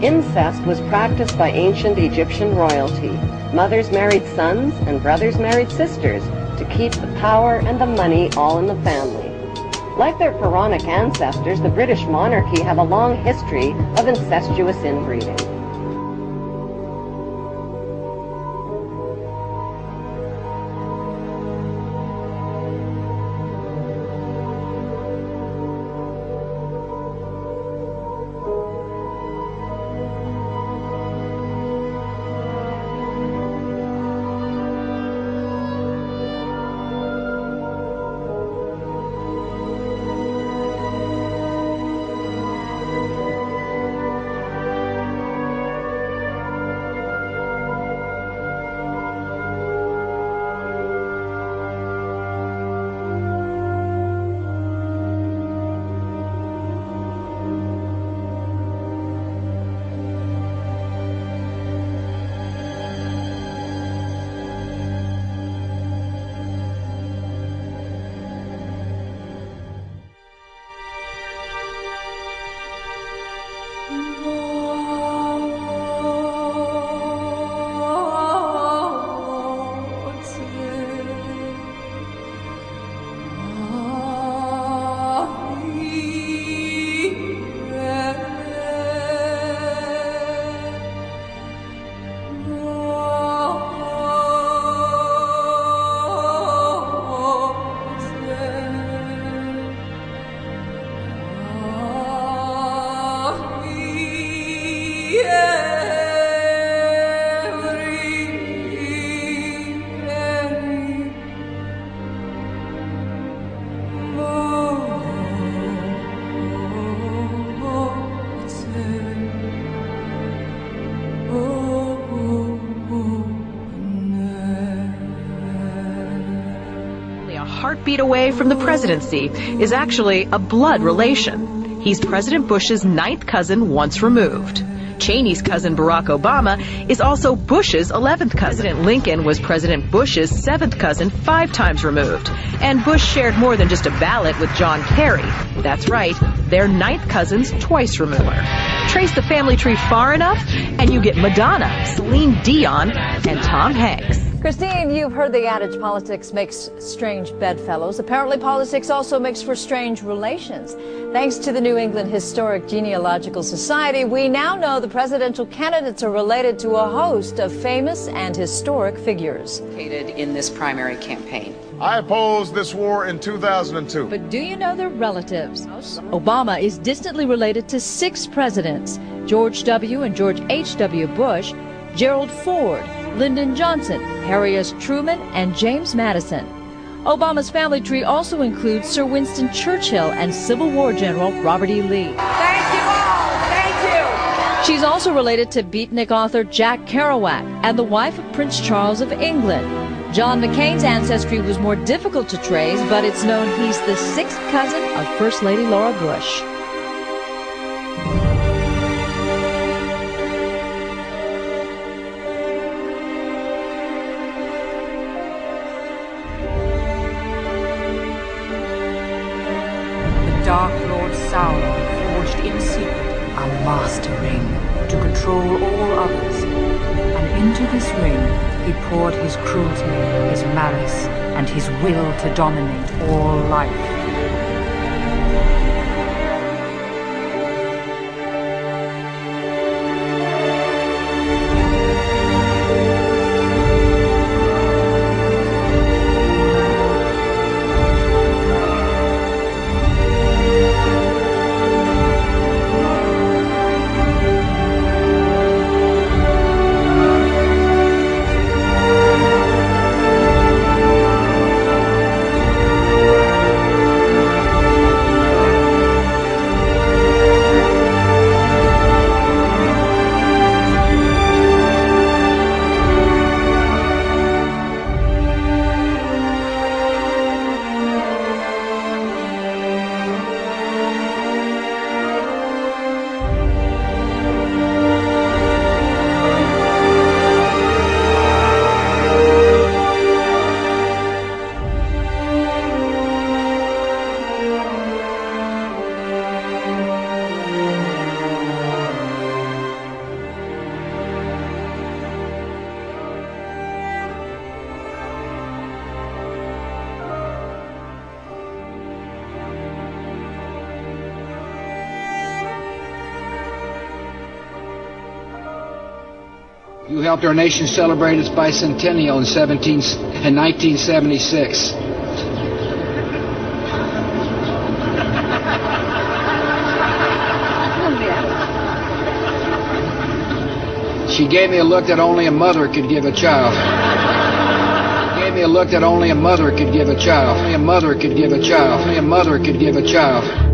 Incest was practiced by ancient Egyptian royalty. Mothers married sons and brothers married sisters to keep the power and the money all in the family. Like their Pharaonic ancestors, the British monarchy have a long history of incestuous inbreeding. Heartbeat away from the presidency is actually a blood relation. He's President Bush's 9th cousin once removed. Cheney's cousin Barack Obama is also Bush's 11th cousin. President Lincoln was President Bush's 7th cousin 5 times removed. And Bush shared more than just a ballot with John Kerry. That's right, they're 9th cousins twice removed. Trace the family tree far enough and you get Madonna, Celine Dion, and Tom Hanks. Christine, you've heard the adage politics makes strange bedfellows. Apparently politics also makes for strange relations. Thanks to the New England Historic Genealogical Society, we now know the presidential candidates are related to a host of famous and historic figures. In this primary campaign. I opposed this war in 2002. But do you know their relatives? Obama is distantly related to 6 presidents: George W. and George H.W. Bush, Gerald Ford, Lyndon Johnson, Harry S. Truman, and James Madison. Obama's family tree also includes Sir Winston Churchill and Civil War General Robert E. Lee. Thank you all. Thank you. She's also related to beatnik author Jack Kerouac and the wife of Prince Charles of England. John McCain's ancestry was more difficult to trace, but it's known he's the 6th cousin of First Lady Laura Bush. Dark Lord Sauron forged in secret a master ring to control all others, and into this ring he poured his cruelty, his malice, and his will to dominate all life. You helped our nation celebrate its bicentennial in 1976. She gave me a look that only a mother could give a child. She gave me a look that only a mother could give a child. Only a mother could give a child. Only a mother could give a child.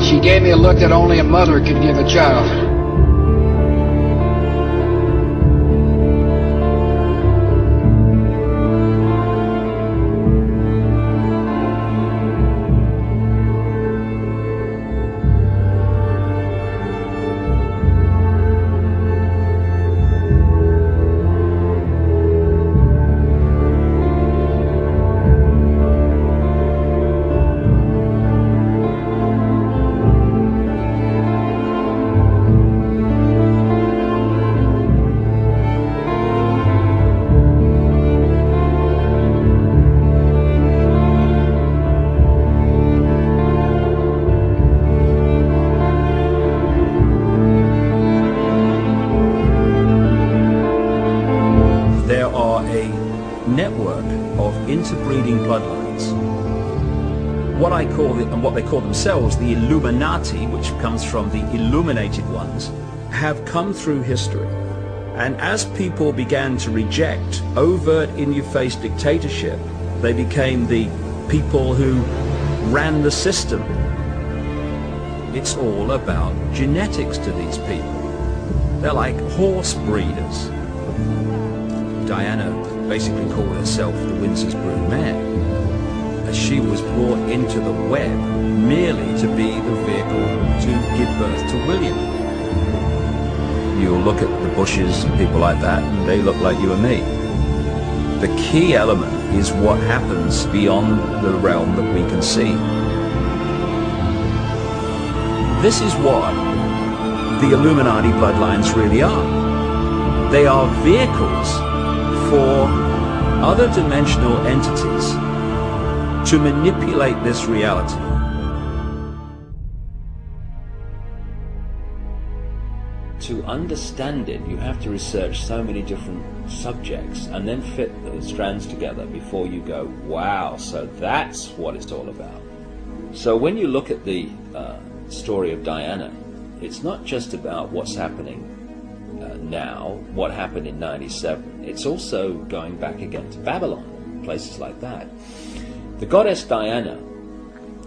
She gave me a look that only a mother could give a child. Network of interbreeding bloodlines. What I call it, and what they call themselves, the Illuminati, which comes from the illuminated ones, have come through history. And as people began to reject overt, in-your-face dictatorship, they became the people who ran the system. It's all about genetics to these people. They're like horse breeders. Diana basically called herself the Windsor's broodmare, as she was brought into the web merely to be the vehicle to give birth to William. You'll look at the Bushes and people like that, and they look like you and me. The key element is what happens beyond the realm that we can see. This is what the Illuminati bloodlines really are. They are vehicles for other dimensional entities to manipulate this reality. To understand it, you have to research so many different subjects and then fit the strands together before you go, wow, so that's what it's all about. So when you look at the story of Diana, it's not just about what's happening now, what happened in 97. It's also going back again to Babylon, places like that. The goddess Diana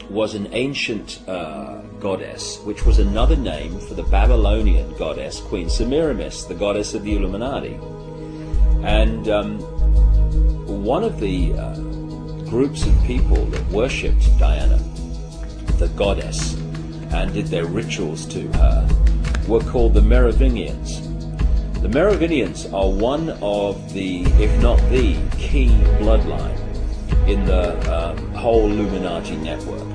was an ancient goddess, which was another name for the Babylonian goddess Queen Semiramis, the goddess of the Illuminati. And one of the groups of people that worshipped Diana, the goddess, and did their rituals to her, were called the Merovingians. The Merovingians are one of the, if not the, key bloodline in the whole Illuminati network.